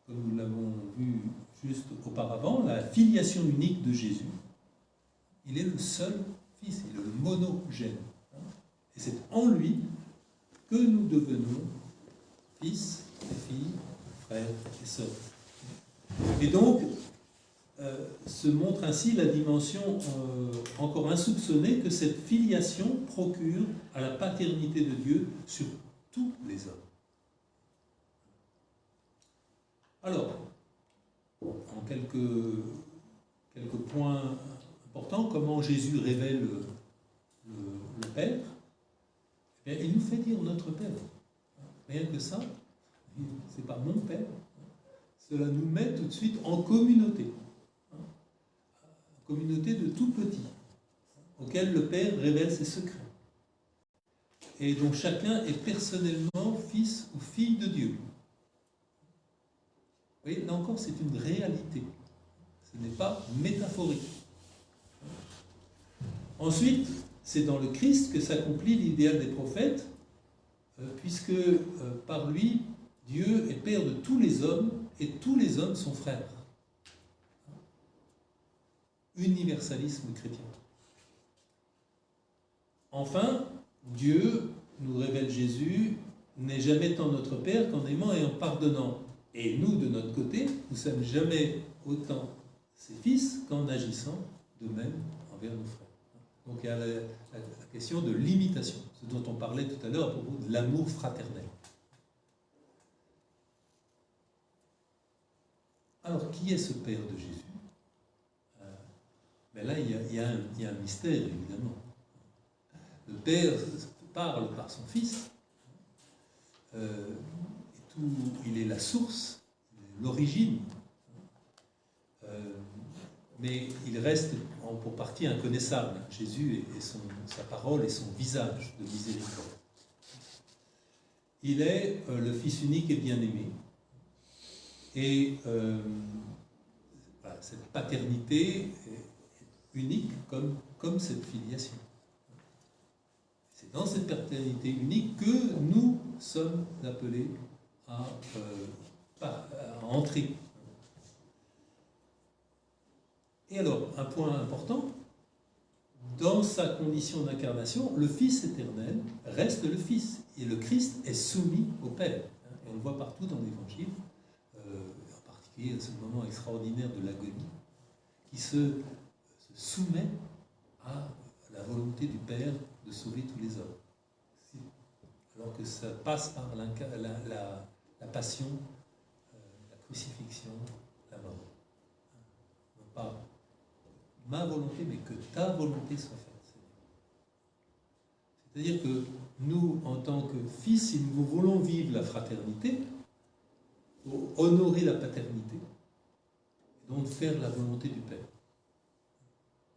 comme nous l'avons vu juste auparavant, la filiation unique de Jésus. Il est le seul Fils, il est le monogène. Et c'est en lui que nous devenons fils et filles, frères et sœurs. Et donc, se montre ainsi la dimension encore insoupçonnée que cette filiation procure à la paternité de Dieu sur tous les hommes. Alors, en quelques points importants, comment Jésus révèle le Père? Eh bien, il nous fait dire notre Père. Rien que ça, c'est pas mon Père. Cela nous met tout de suite en communauté. Communauté de tout petits, auquel le Père révèle ses secrets. Et dont chacun est personnellement fils ou fille de Dieu. Vous voyez, là encore, c'est une réalité. Ce n'est pas métaphorique. Ensuite, c'est dans le Christ que s'accomplit l'idéal des prophètes, puisque par lui, Dieu est Père de tous les hommes, et tous les hommes sont frères. Universalisme chrétien. Enfin, Dieu, nous révèle Jésus, n'est jamais tant notre Père qu'en aimant et en pardonnant. Et nous, de notre côté, nous ne sommes jamais autant ses fils qu'en agissant de même envers nos frères. Donc il y a la question de l'imitation, ce dont on parlait tout à l'heure à propos de l'amour fraternel. Alors, qui est ce Père de Jésus? Mais là, il y a un mystère, évidemment. Le Père parle par son Fils. Il est la source, l'origine. Mais il reste pour partie inconnaissable. Jésus et sa parole et son visage de miséricorde. Il est le Fils unique et bien-aimé. Et voilà, cette paternité unique comme cette filiation. C'est dans cette paternité unique que nous sommes appelés à entrer. Et alors, un point important, dans sa condition d'incarnation, le Fils éternel reste le Fils, et le Christ est soumis au Père. Et on le voit partout dans l'Évangile, en particulier à ce moment extraordinaire de l'agonie, qui se soumet à la volonté du Père de sauver tous les hommes. Alors que ça passe par la passion, la crucifixion, la mort. Non pas ma volonté, mais que ta volonté soit faite. C'est-à-dire que nous, en tant que fils, si nous voulons vivre la fraternité, il faut honorer la paternité, et donc faire la volonté du Père.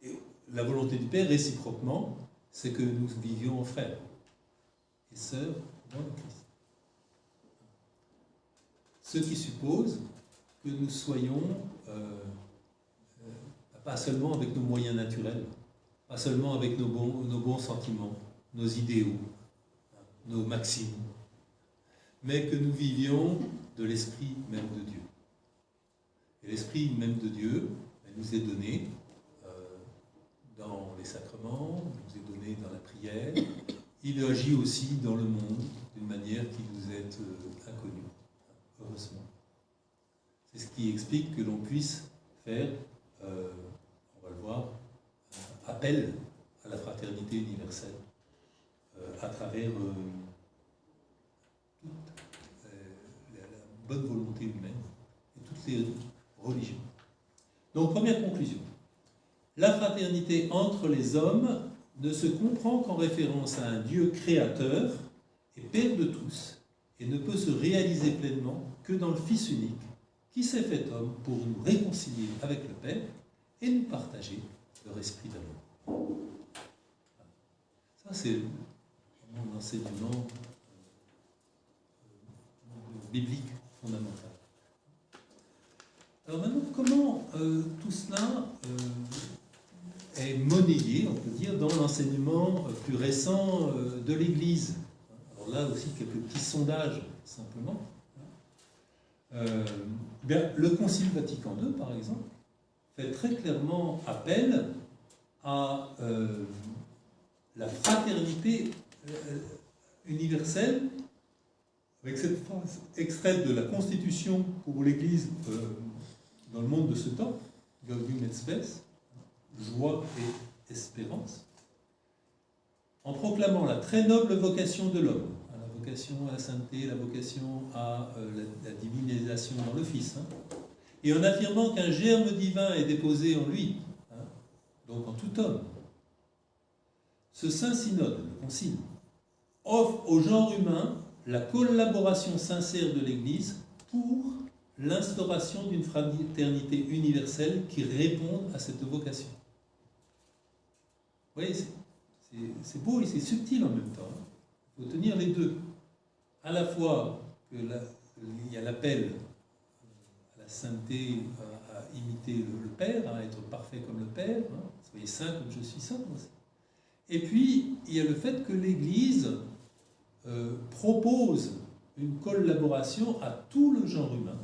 Et la volonté du Père, réciproquement, c'est que nous vivions en frères et sœurs dans le Christ. Ce qui suppose que nous soyons pas seulement avec nos moyens naturels, pas seulement avec nos bons sentiments, nos idéaux, nos maximes, mais que nous vivions de l'esprit même de Dieu. Et l'esprit même de Dieu nous est donné dans les sacrements, il nous est donné dans la prière, il agit aussi dans le monde d'une manière qui nous est inconnue, heureusement. C'est ce qui explique que l'on puisse faire, on va le voir, appel à la fraternité universelle à travers toute la bonne volonté humaine et toutes les religions. Donc, première conclusion. La fraternité entre les hommes ne se comprend qu'en référence à un Dieu créateur et Père de tous, et ne peut se réaliser pleinement que dans le Fils unique, qui s'est fait homme pour nous réconcilier avec le Père et nous partager leur esprit d'amour. Ça, c'est un enseignement biblique fondamental. Alors maintenant, comment tout cela est monnayé, on peut dire, dans l'enseignement plus récent de l'Église? Alors là aussi, quelques petits sondages, simplement. Bien, le Concile Vatican II, par exemple, fait très clairement appel à la fraternité universelle, avec cette phrase extraite de la Constitution pour l'Église dans le monde de ce temps, Gaudium et Spes, joie et espérance, en proclamant la très noble vocation de l'homme, la vocation à la sainteté, la vocation à la divinisation dans le Fils, et en affirmant qu'un germe divin est déposé en lui, donc en tout homme. Ce saint synode, le concile, offre au genre humain la collaboration sincère de l'Église pour l'instauration d'une fraternité universelle qui réponde à cette vocation. Vous voyez, c'est beau et c'est subtil en même temps. Il faut tenir les deux. À la fois il y a l'appel à la sainteté, à imiter le Père, à être parfait comme le Père, soyez saints comme je suis saint aussi. Et puis, il y a le fait que l'Église propose une collaboration à tout le genre humain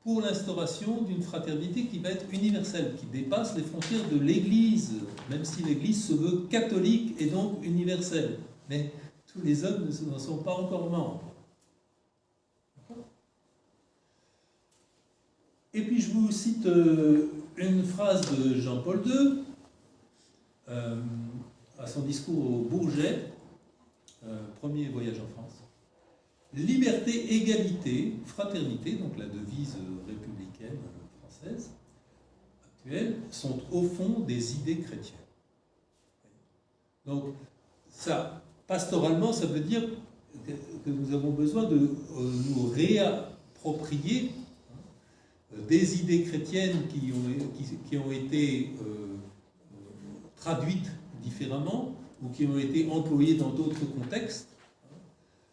pour l'instauration d'une fraternité qui va être universelle, qui dépasse les frontières de l'Église, même si l'Église se veut catholique et donc universelle. Mais tous les hommes n'en sont pas encore membres. Et puis je vous cite une phrase de Jean-Paul II, à son discours au Bourget, premier voyage en France. Liberté, égalité, fraternité, donc la devise républicaine française actuelle, sont au fond des idées chrétiennes. Donc, ça, pastoralement, ça veut dire que nous avons besoin de nous réapproprier des idées chrétiennes qui ont été traduites différemment ou qui ont été employées dans d'autres contextes,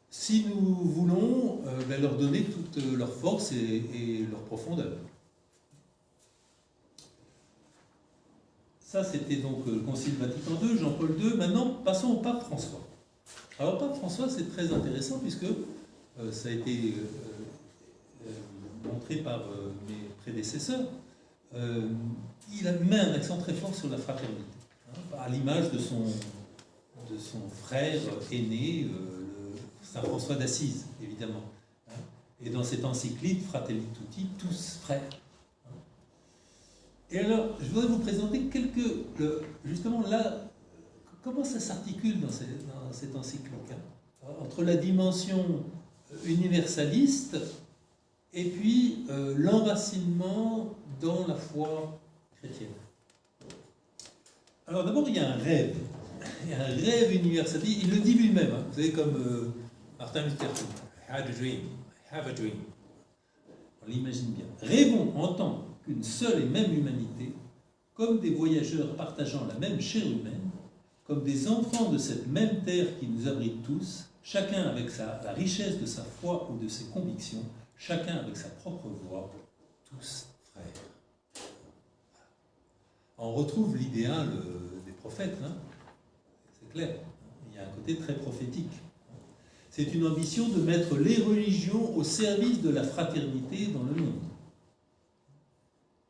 si nous voulons leur donner toute leur force et leur profondeur. Ça, c'était donc le Concile Vatican II, Jean-Paul II. Maintenant, passons au pape François. Alors, pape François, c'est très intéressant puisque ça a été montré par mes prédécesseurs. Il a mis un accent très fort sur la fraternité, à l'image de son frère aîné, Saint François d'Assise, évidemment. Et dans cette encyclique, Fratelli Tutti, tous frères. Et alors, je voudrais vous présenter justement là, comment ça s'articule dans cette encyclique, entre la dimension universaliste et puis l'enracinement dans la foi chrétienne. Alors d'abord, il y a un rêve. Il y a un rêve universaliste. Il le dit lui-même, vous savez, comme Martin Luther King. I had a dream. I have a dream. On l'imagine bien. Rêvons en tant qu'une seule et même humanité, comme des voyageurs partageant la même chair humaine, comme des enfants de cette même terre qui nous abrite tous, chacun avec la richesse de sa foi ou de ses convictions, chacun avec sa propre voix, tous frères. On retrouve l'idéal des prophètes, c'est clair. Il y a un côté très prophétique. C'est une ambition de mettre les religions au service de la fraternité dans le monde.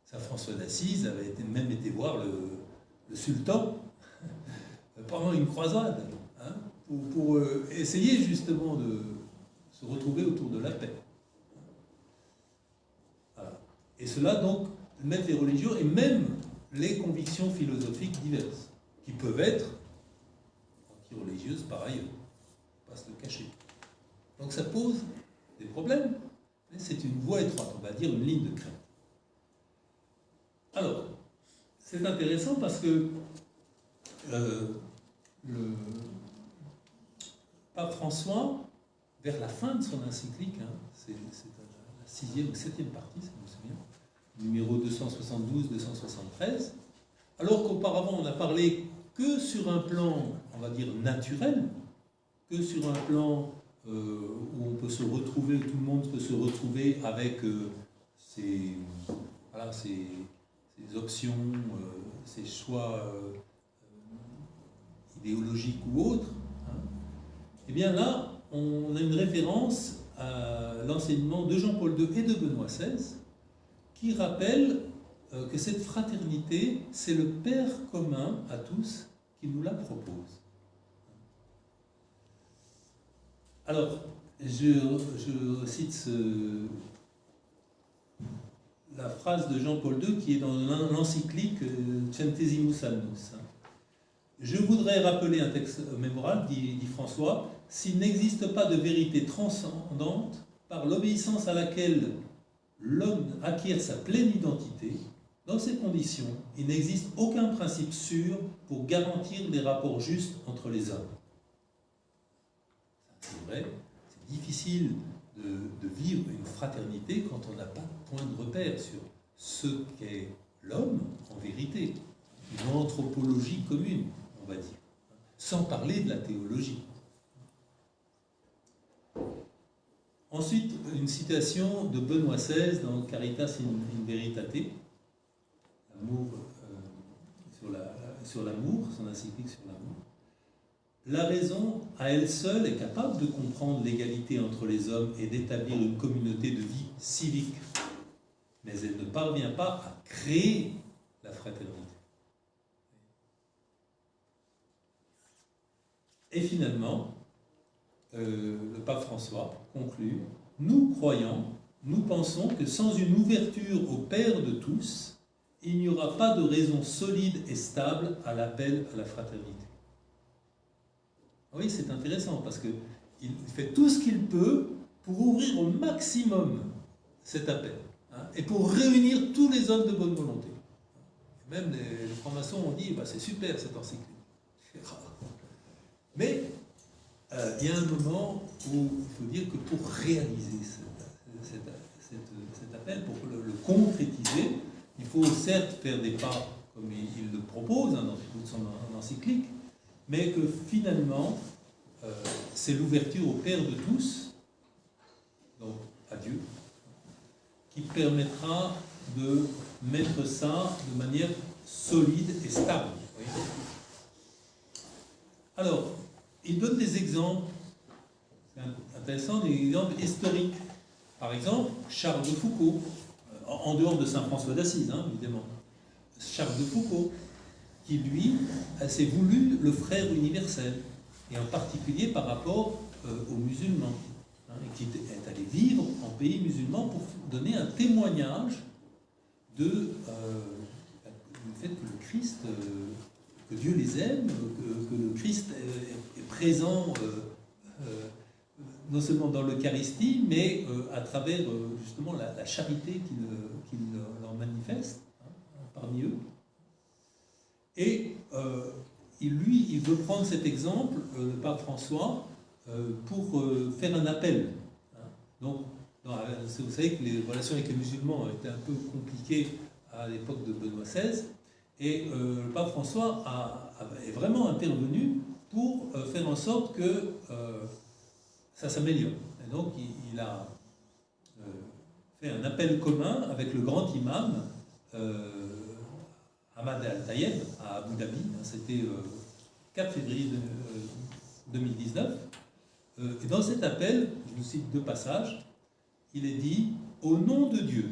Saint François d'Assise avait même été voir le sultan pendant une croisade, pour essayer justement de se retrouver autour de la paix. Voilà. Et cela donc mettre les religions et même les convictions philosophiques diverses, qui peuvent être anti-religieuses par ailleurs, pas se le cacher. Donc ça pose des problèmes, mais c'est une voie étroite, on va dire une ligne de crête. Alors, c'est intéressant parce que le pape François, vers la fin de son encyclique, c'est la 6e ou 7e partie, si je me souviens, numéro 272-273, alors qu'auparavant on n'a parlé que sur un plan, on va dire, naturel, que sur un plan où on peut se retrouver, où tout le monde peut se retrouver avec ses options, ses choix idéologiques ou autres, eh bien là, on a une référence l'enseignement de Jean-Paul II et de Benoît XVI, qui rappellent que cette fraternité, c'est le Père commun à tous qui nous la propose. Alors, je cite la phrase de Jean-Paul II qui est dans l'encyclique Centesimus Annus. Je voudrais rappeler un texte mémorable, dit François, s'il n'existe pas de vérité transcendante par l'obéissance à laquelle l'homme acquiert sa pleine identité, dans ces conditions, il n'existe aucun principe sûr pour garantir des rapports justes entre les hommes. C'est vrai, c'est difficile de vivre une fraternité quand on n'a pas de point de repère sur ce qu'est l'homme en vérité, une anthropologie commune, on va dire, sans parler de la théologie. Ensuite, une citation de Benoît XVI dans Caritas in Veritate, l'amour, sur l'amour, son encyclique sur l'amour. La raison, à elle seule, est capable de comprendre l'égalité entre les hommes et d'établir une communauté de vie civique. Mais elle ne parvient pas à créer la fraternité. Et finalement, le pape François conclut, nous croyants, nous pensons que sans une ouverture au Père de tous, il n'y aura pas de raison solide et stable à l'appel à la fraternité. Oui, c'est intéressant parce qu'il fait tout ce qu'il peut pour ouvrir au maximum cet appel, hein, et pour réunir tous les hommes de bonne volonté. Même les francs-maçons ont dit, c'est super cette encyclique. Mais il y a un moment où il faut dire que pour réaliser cet appel, pour le concrétiser, il faut certes faire des pas comme il le propose dans toute son encyclique, mais que finalement, c'est l'ouverture au Père de tous, donc à Dieu, qui permettra de mettre ça de manière solide et stable. Oui. Alors, il donne des exemples, c'est intéressant, des exemples historiques. Par exemple, Charles de Foucauld, en dehors de Saint François d'Assise, hein, évidemment. Charles de Foucauld, qui lui s'est voulu le frère universel, et en particulier par rapport aux musulmans, hein, et qui est allé vivre en pays musulman pour donner un témoignage du fait que le Christ, que Dieu les aime, que le Christ est présent non seulement dans l'Eucharistie, mais à travers justement la charité qu'il leur manifeste, hein, parmi eux. Et il veut prendre cet exemple, le pape François, pour faire un appel. Hein. Donc, vous savez que les relations avec les musulmans étaient un peu compliquées à l'époque de Benoît XVI, et le pape François est vraiment intervenu pour faire en sorte que ça s'améliore. Et donc, il a fait un appel commun avec le grand imam Ahmad Al-Tayeb à Abu Dhabi. C'était 4 février 2019. Et dans cet appel, je vous cite 2 passages, il est dit « Au nom de Dieu,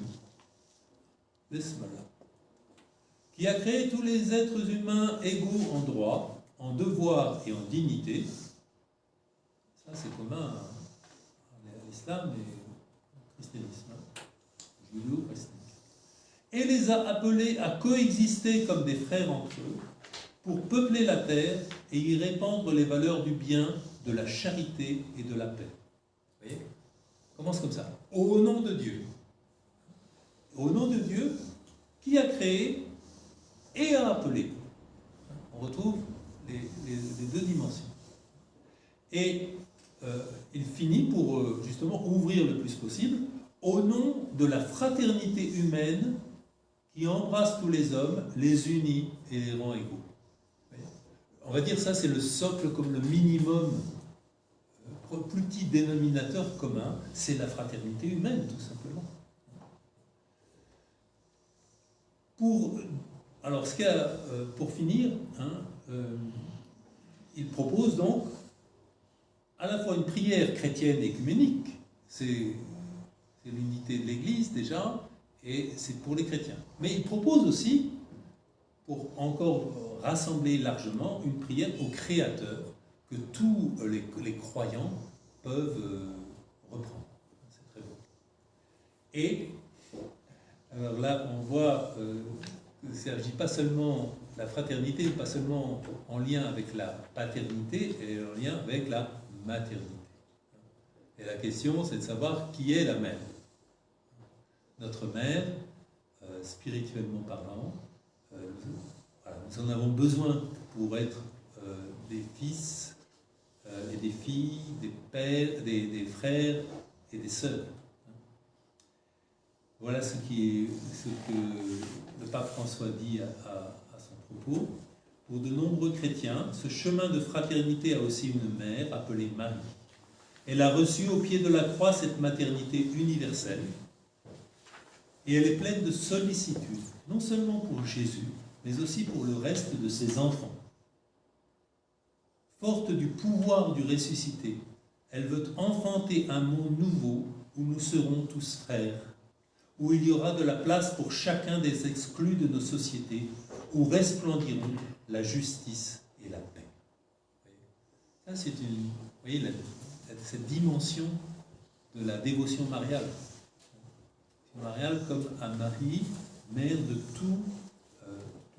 qui a créé tous les êtres humains égaux en droit, en devoir et en dignité », ça c'est commun à l'islam et au christianisme, judéo-christique, et les a appelés à coexister comme des frères entre eux, pour peupler la terre et y répandre les valeurs du bien, de la charité et de la paix. Vous voyez ? On commence comme ça. Au nom de Dieu. Au nom de Dieu, qui a créé et a appelé. On retrouve les 2 dimensions. Et il finit pour justement ouvrir le plus possible au nom de la fraternité humaine qui embrasse tous les hommes, les unit et les rend égaux. On va dire ça, c'est le socle comme le minimum, plus petit dénominateur commun, c'est la fraternité humaine, tout simplement. Pour finir, hein, il propose donc à la fois une prière chrétienne écuménique, c'est l'unité de l'Église déjà, et c'est pour les chrétiens. Mais il propose aussi, pour encore rassembler largement, une prière au Créateur que tous les croyants peuvent reprendre. C'est très beau. Et alors là, on voit qu'il ne s'agit pas seulement la fraternité, pas seulement en lien avec la paternité, et en lien avec la maternité. Et la question, c'est de savoir qui est la mère. Notre mère, spirituellement parlant, voilà, nous en avons besoin pour être des fils et des filles, des pères, des frères et des sœurs. Voilà ce que le pape François dit à son propos. Pour de nombreux chrétiens, ce chemin de fraternité a aussi une mère appelée Marie. Elle a reçu au pied de la croix cette maternité universelle et elle est pleine de sollicitude, non seulement pour Jésus, mais aussi pour le reste de ses enfants. Forte du pouvoir du ressuscité, elle veut enfanter un monde nouveau où nous serons tous frères, où il y aura de la place pour chacun des exclus de nos sociétés, où resplendiront la justice et la paix. Ça, c'est vous voyez, cette dimension de la dévotion mariale. Mariale comme à Marie, mère de tous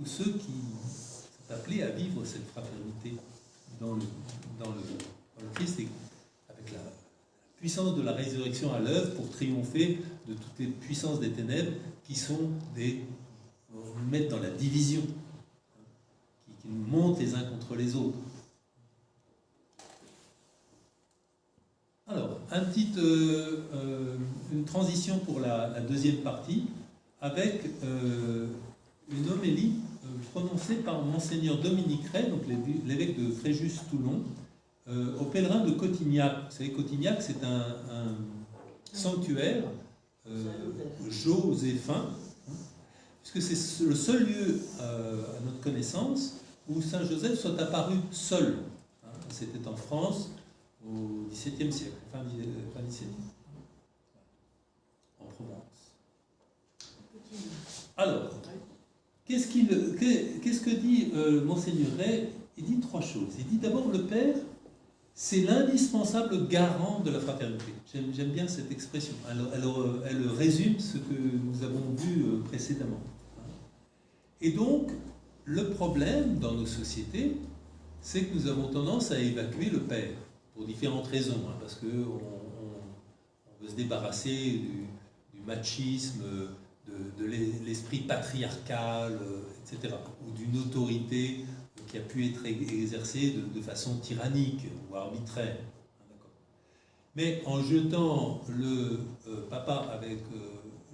ceux qui sont appelés à vivre cette fraternité dans le Christ, et avec la puissance de la résurrection à l'œuvre pour triompher de toutes les puissances des ténèbres qui sont nous mettent dans la division, qui nous montent les uns contre les autres. Alors, une transition pour la deuxième partie, avec une homélie prononcée par Monseigneur Dominique Ray, donc l'évêque de Fréjus-Toulon, aux pèlerins de Cotignac. Vous savez, Cotignac, c'est un sanctuaire joséphin, puisque c'est le seul lieu, à notre connaissance, où Saint Joseph soit apparu seul. C'était en France, au XVIIe siècle, fin XVIIe, en Provence. Alors, qu'est-ce que dit Monseigneur Ray? Il dit trois choses. Il dit d'abord, le Père, c'est l'indispensable garant de la fraternité. J'aime bien cette expression. Elle résume ce que nous avons vu précédemment. Et donc, le problème dans nos sociétés, c'est que nous avons tendance à évacuer le Père, pour différentes raisons, parce qu'on veut se débarrasser du machisme, de l'esprit patriarcal, etc., ou d'une autorité qui a pu être exercée de façon tyrannique ou arbitraire. Mais en jetant le papa avec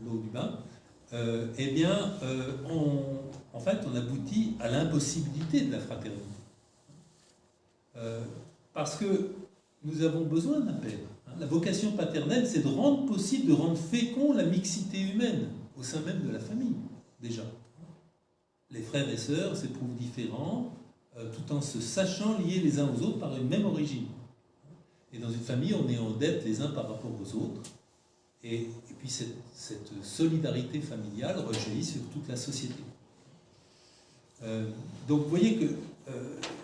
l'eau du bain, eh bien, en fait, on aboutit à l'impossibilité de la fraternité. Parce que nous avons besoin d'un père. La vocation paternelle, c'est de rendre possible, de rendre fécond la mixité humaine au sein même de la famille, déjà. Les frères et sœurs s'éprouvent différents, tout en se sachant liés les uns aux autres par une même origine. Et dans une famille, on est en dette les uns par rapport aux autres. Et puis cette solidarité familiale rejaillit sur toute la société. Donc vous voyez que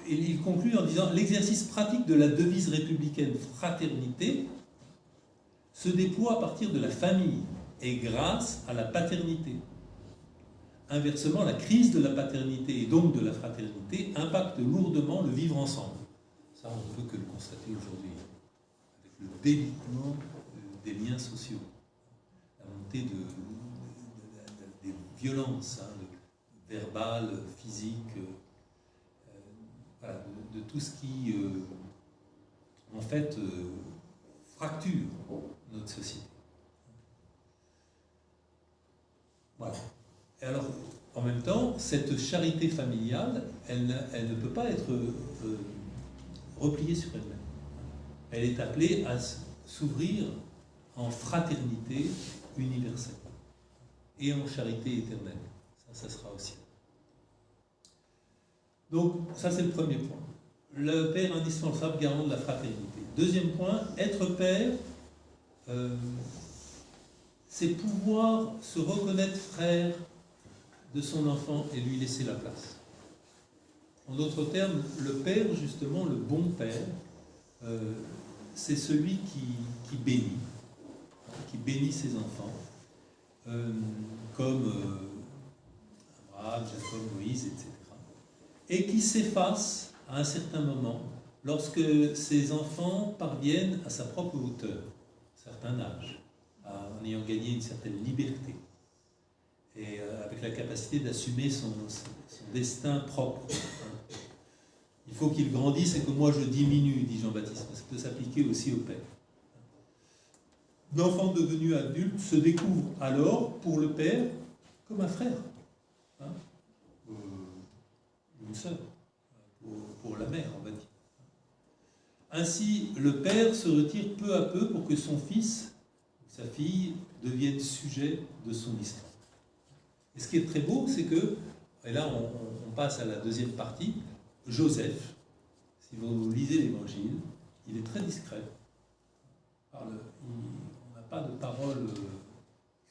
il conclut en disant « L'exercice pratique de la devise républicaine fraternité se déploie à partir de la famille et grâce à la paternité. Inversement, la crise de la paternité et donc de la fraternité impacte lourdement le vivre ensemble. » Ça, on ne peut que le constater aujourd'hui, avec le délitement des liens sociaux, la montée des violences verbales, physiques, de tout ce qui, en fait, fracture notre société. Voilà. Et alors, en même temps, cette charité familiale, elle ne peut pas être repliée sur elle-même. Elle est appelée à s'ouvrir en fraternité universelle et en charité éternelle. Ça sera aussi. Donc, ça c'est le premier point. Le père indispensable, garant de la fraternité. Deuxième point, être père, c'est pouvoir se reconnaître frère de son enfant et lui laisser la place. En d'autres termes, le père, justement, le bon père, c'est celui qui bénit ses enfants, comme Abraham, Jacob, Moïse, etc. Et qui s'efface à un certain moment lorsque ses enfants parviennent à sa propre hauteur, à un certain âge, en ayant gagné une certaine liberté et avec la capacité d'assumer son destin propre. Il faut qu'il grandisse et que moi je diminue, dit Jean-Baptiste. Ça peut s'appliquer aussi au père. L'enfant devenu adulte se découvre alors, pour le père, comme un frère, une sœur, pour la mère, on va dire. Ainsi, le père se retire peu à peu pour que son fils, sa fille, deviennent sujet de son histoire. Et ce qui est très beau, c'est que, et là on passe à la deuxième partie, Joseph, si vous lisez l'Évangile, il est très discret. On n'a pas de parole qui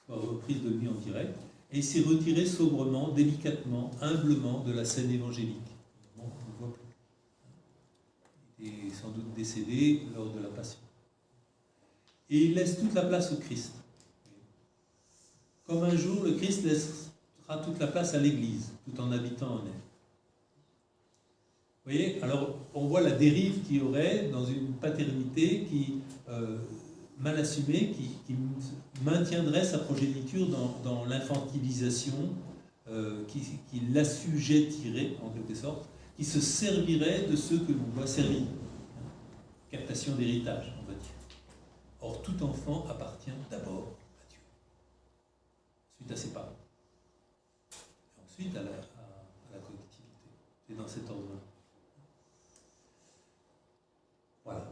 soit reprise de lui en direct, et il s'est retiré sobrement, délicatement, humblement de la scène évangélique. Bon, on ne le voit plus. Il est sans doute décédé lors de la Passion. Et il laisse toute la place au Christ. Comme un jour, le Christ laissera toute la place à l'Église, tout en habitant en elle. Vous voyez, alors on voit la dérive qu'il y aurait dans une paternité qui, mal assumée, qui maintiendrait sa progéniture dans l'infantilisation, qui l'assujettirait en quelque sorte, qui se servirait de ceux que l'on doit servir. Captation d'héritage, on va dire. Or, tout enfant appartient d'abord à Dieu, ensuite à ses parents, et ensuite à la collectivité. C'est dans cet ordre-là. Voilà.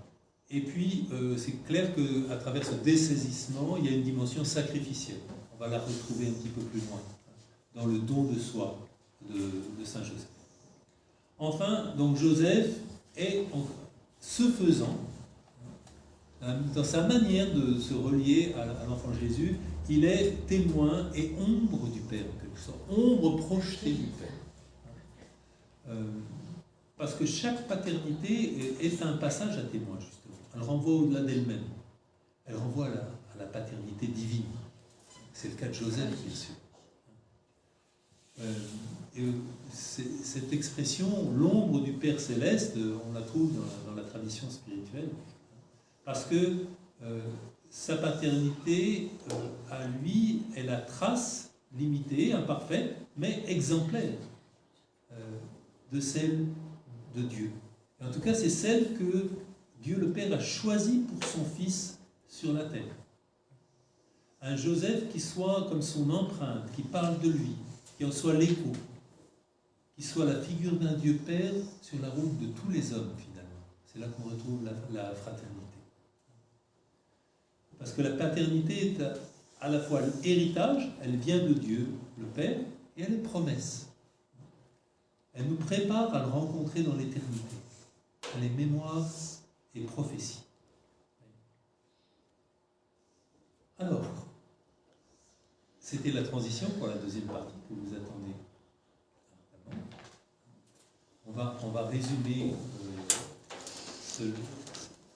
Et puis, c'est clair qu'à travers ce dessaisissement, il y a une dimension sacrificielle. On va la retrouver un petit peu plus loin, dans le don de soi de Saint Joseph. Enfin, donc Joseph est, ce faisant, dans sa manière de se relier à l'enfant Jésus, il est témoin et ombre du Père, en quelque sorte, ombre projetée du Père. Parce que chaque paternité est un passage à témoin, justement. Elle renvoie au-delà d'elle-même. Elle renvoie à la paternité divine. C'est le cas de Joseph, bien sûr. Cette expression, l'ombre du Père céleste, on la trouve dans la tradition spirituelle, parce que sa paternité, à lui, est la trace limitée, imparfaite, mais exemplaire de celle de Dieu. Et en tout cas, c'est celle que Dieu le Père a choisie pour son Fils sur la terre. Un Joseph qui soit comme son empreinte, qui parle de lui, qui en soit l'écho, qui soit la figure d'un Dieu Père sur la route de tous les hommes, finalement. C'est là qu'on retrouve la fraternité. Parce que la paternité est à la fois l'héritage, elle vient de Dieu, le Père, et elle est promesse. Elle nous prépare à le rencontrer dans l'éternité. Elle est mémoire et prophétie. Alors, c'était la transition pour la deuxième partie que vous attendez. On va résumer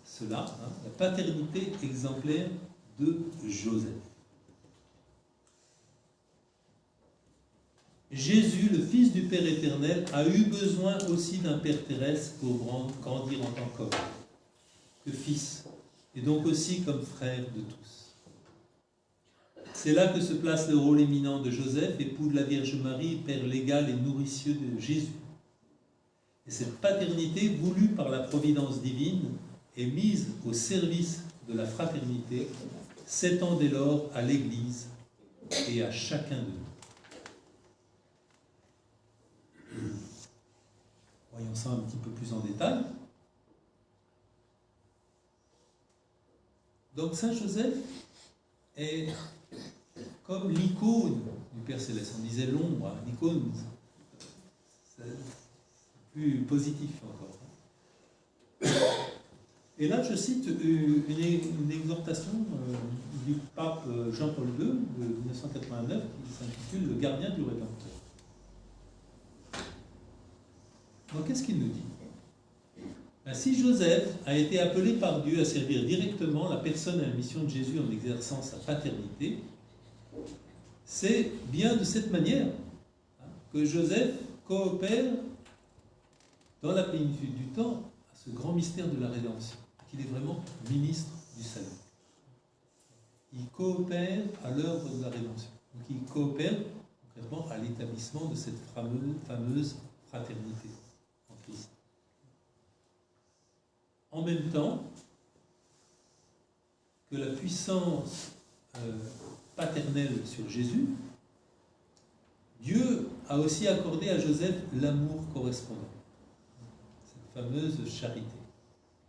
cela, la paternité exemplaire de Joseph. Jésus, le Fils du Père éternel, a eu besoin aussi d'un Père terrestre pour grandir en tant qu'homme, que Fils, et donc aussi comme frère de tous. C'est là que se place le rôle éminent de Joseph, époux de la Vierge Marie, père légal et nourricieux de Jésus. Et cette paternité, voulue par la providence divine, est mise au service de la fraternité, s'étend dès lors à l'Église et à chacun de nous. Voyons ça un petit peu plus en détail. Donc Saint Joseph est comme l'icône du Père Céleste. On disait l'ombre, l'icône, c'est plus positif encore. Et là, je cite une exhortation du pape Jean-Paul II de 1989 qui s'intitule « Le gardien du Rédempteur ». Donc, qu'est-ce qu'il nous dit ? Si Joseph a été appelé par Dieu à servir directement la personne et la mission de Jésus en exerçant sa paternité, c'est bien de cette manière que Joseph coopère dans la plénitude du temps à ce grand mystère de la rédemption, qu'il est vraiment ministre du salut. Il coopère à l'œuvre de la rédemption. Donc il coopère concrètement à l'établissement de cette fameuse fraternité en Christ. En même temps que la puissance paternelle sur Jésus, Dieu a aussi accordé à Joseph l'amour correspondant, cette fameuse charité.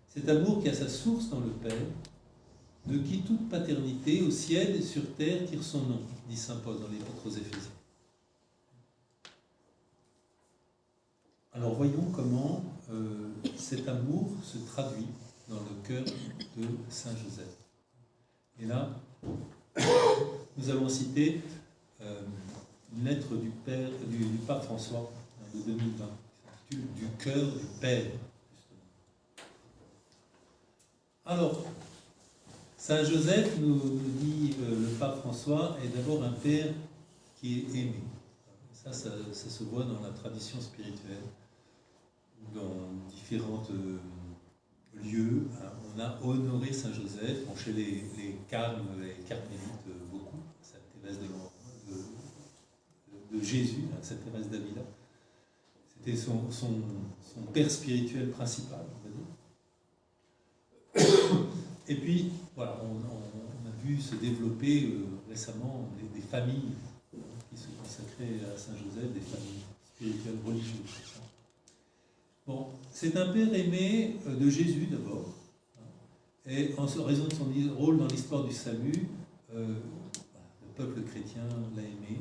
Cet amour qui a sa source dans le Père, de qui toute paternité au ciel et sur terre tire son nom, dit saint Paul dans l'Épître aux Éphésiens. Alors voyons comment cet amour se traduit dans le cœur de saint Joseph. Et là, nous allons citer une lettre du pape François de 2020, qui s'intitule « Du cœur du Père ». Alors, saint Joseph, nous dit le pape François, est d'abord un père qui est aimé. Ça se voit dans la tradition spirituelle, dans différents lieux. On a honoré saint Joseph, bon, chez les carmes et carmélites beaucoup, sainte Thérèse de Jésus, sainte Thérèse d'Avila. C'était son père spirituel principal, on va dire. Et puis, voilà, on a vu se développer récemment des familles qui se consacraient à Saint Joseph, des familles spirituelles religieuses. Bon, c'est un père aimé de Jésus d'abord, et en raison de son rôle dans l'histoire du salut, le peuple chrétien l'a aimé,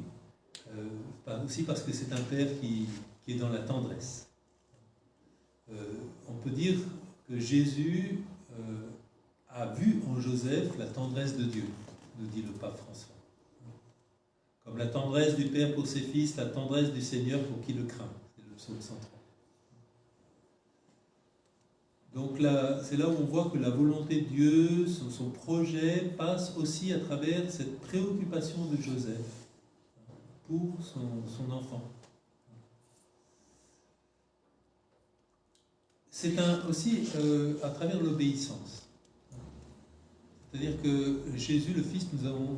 aussi parce que c'est un père qui est dans la tendresse. On peut dire que Jésus a vu en Joseph la tendresse de Dieu, nous dit le pape François. Comme la tendresse du Père pour ses fils, la tendresse du Seigneur pour qui le craint. C'est le psaume 103. Donc là, c'est là où on voit que la volonté de Dieu, son projet, passe aussi à travers cette préoccupation de Joseph pour son enfant. C'est aussi à travers l'obéissance. C'est-à-dire que Jésus, le Fils, nous avons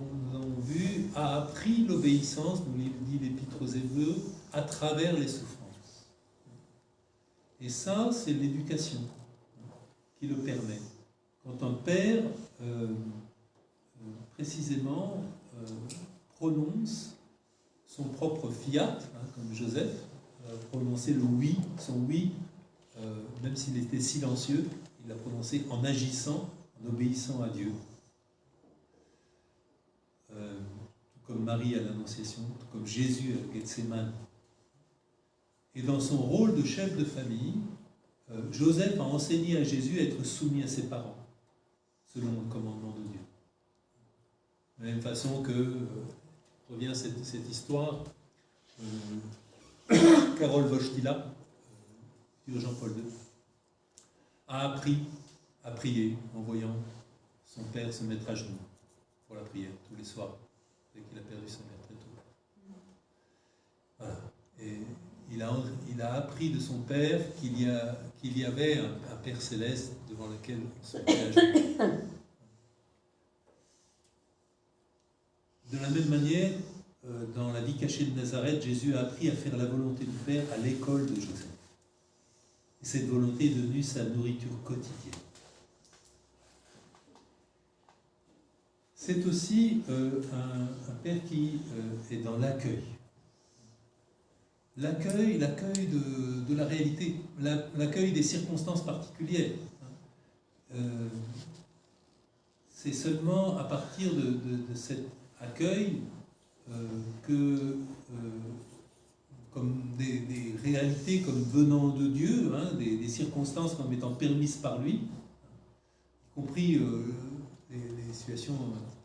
vu, a appris l'obéissance, nous dit l'Épître aux Hébreux, à travers les souffrances. Et ça, c'est l'éducation qui le permet. Quand un père, précisément, prononce son propre fiat, comme Joseph, prononcer le oui, son oui, même s'il était silencieux, il l'a prononcé en agissant, en obéissant à Dieu. Tout comme Marie à l'Annonciation, tout comme Jésus à Gethsémane. Et dans son rôle de chef de famille, Joseph a enseigné à Jésus à être soumis à ses parents, selon le commandement de Dieu. De la même façon que revient cette histoire, Karol Wojtyla, de Jean-Paul II, a appris à prier en voyant son père se mettre à genoux pour la prière tous les soirs, dès qu'il a perdu sa mère très tôt. Voilà. Et il a appris de son père qu'il y avait un Père céleste devant lequel on se mettait à genoux. De la même manière, dans la vie cachée de Nazareth, Jésus a appris à faire la volonté du Père à l'école de Joseph. Et cette volonté est devenue sa nourriture quotidienne. C'est aussi un Père qui est dans l'accueil. L'accueil de la réalité, l'accueil des circonstances particulières. C'est seulement à partir de cet accueil que, comme des réalités comme venant de Dieu, des circonstances comme étant permises par lui, compris les situations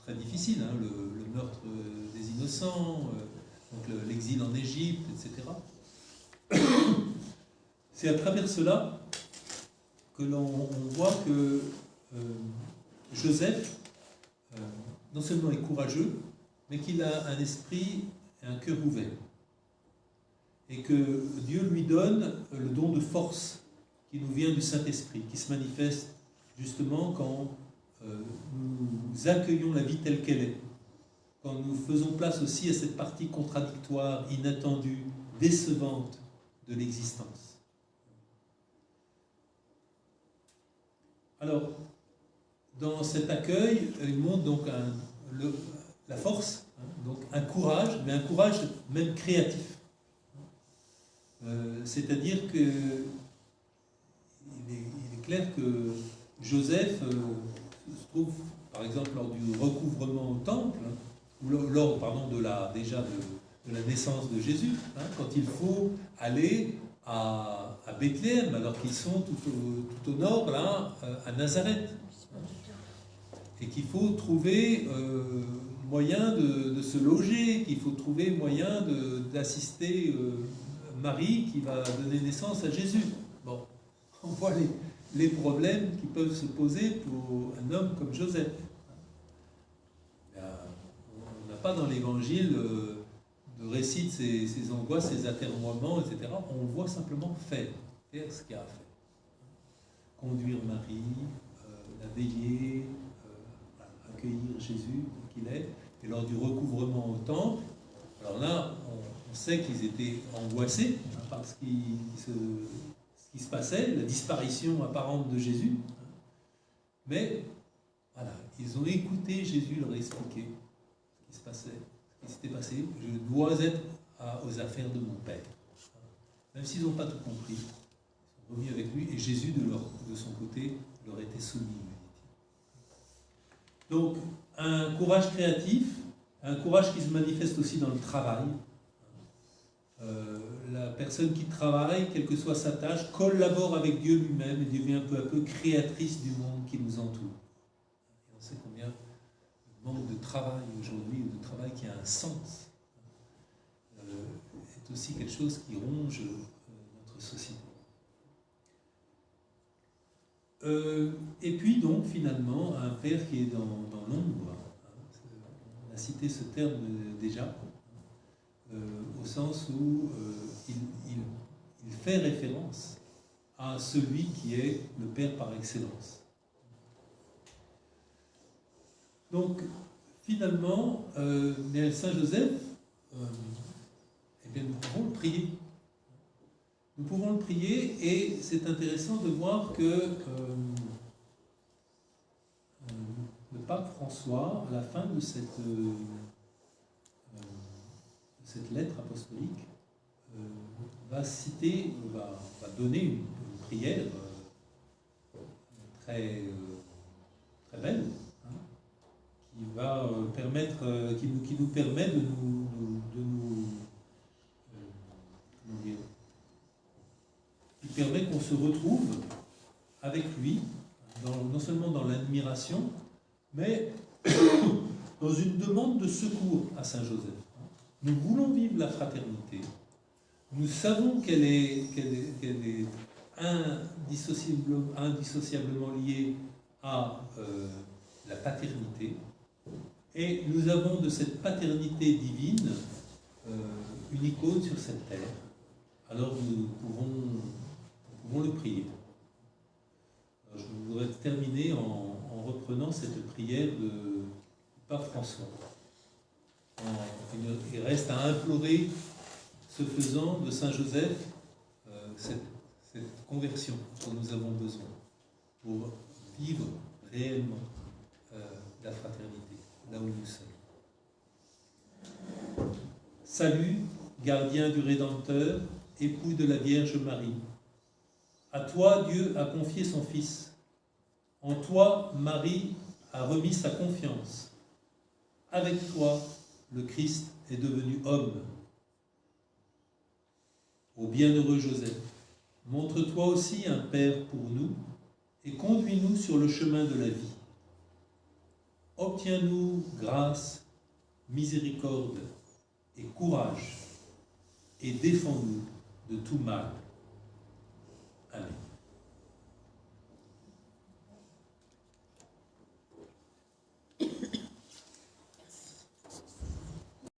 très difficiles, hein, le meurtre des innocents, donc l'exil en Égypte, etc. C'est à travers cela que l'on voit que Joseph, non seulement est courageux, mais qu'il a un esprit et un cœur ouvert. Et que Dieu lui donne le don de force qui nous vient du Saint-Esprit, qui se manifeste justement quand nous accueillons la vie telle qu'elle est, quand nous faisons place aussi à cette partie contradictoire, inattendue, décevante de l'existence. Alors, dans cet accueil, il montre donc la force, hein, donc un courage, mais un courage même créatif. C'est-à-dire que il est clair que Joseph se trouve, par exemple, lors du recouvrement au temple, hein, ou lors de la naissance de Jésus, hein, quand il faut aller à Bethléem, alors qu'ils sont tout au nord, là, à Nazareth. Et qu'il faut trouver moyen de se loger, qu'il faut trouver moyen d'assister Marie qui va donner naissance à Jésus. Bon, on voit les problèmes qui peuvent se poser pour un homme comme Joseph. On n'a pas dans l'Évangile de récit de ses angoisses, ses atermoiements, etc. On voit simplement faire ce qu'il a à faire. Conduire Marie, la veiller, accueillir Jésus qu'il est. Et lors du recouvrement au temple, alors là, on sait qu'ils étaient angoissés par ce qui se passait, la disparition apparente de Jésus. Mais voilà, ils ont écouté Jésus leur expliquer ce qui se passait, ce qui s'était passé. Je dois être aux affaires de mon Père. Même s'ils n'ont pas tout compris, ils sont revenus avec lui et Jésus, de son côté, leur était soumis. Donc, un courage créatif, un courage qui se manifeste aussi dans le travail. La personne qui travaille, quelle que soit sa tâche, collabore avec Dieu lui-même et devient peu à peu créatrice du monde qui nous entoure. Et on sait combien le manque de travail aujourd'hui, ou de travail qui a un sens, est aussi quelque chose qui ronge notre société. Et puis donc finalement un père qui est dans l'ombre, on a cité ce terme déjà, au sens où il fait référence à celui qui est le père par excellence. Donc finalement, Saint Joseph, eh bien, nous pouvons le prier. Nous pouvons le prier et c'est intéressant de voir que le pape François, à la fin de cette lettre apostolique, va donner une prière très belle, hein, qui va permettre, qui nous permet de nous qui permet qu'on se retrouve avec lui, non seulement dans l'admiration, mais dans une demande de secours à Saint Joseph. Nous voulons vivre la fraternité. Nous savons qu'elle est indissociablement liée à la paternité. Et nous avons de cette paternité divine une icône sur cette terre. Alors nous pouvons le prier. Alors, je voudrais terminer en reprenant cette prière de Pape François. Il reste à implorer, ce faisant, de Saint Joseph, cette conversion dont nous avons besoin pour vivre réellement la fraternité, là où nous sommes. Salut, gardien du Rédempteur, époux de la Vierge Marie. À toi, Dieu a confié son Fils. En toi, Marie a remis sa confiance. Avec toi, le Christ est devenu homme. Ô bienheureux Joseph, montre-toi aussi un Père pour nous et conduis-nous sur le chemin de la vie. Obtiens-nous grâce, miséricorde et courage, et défends-nous de tout mal.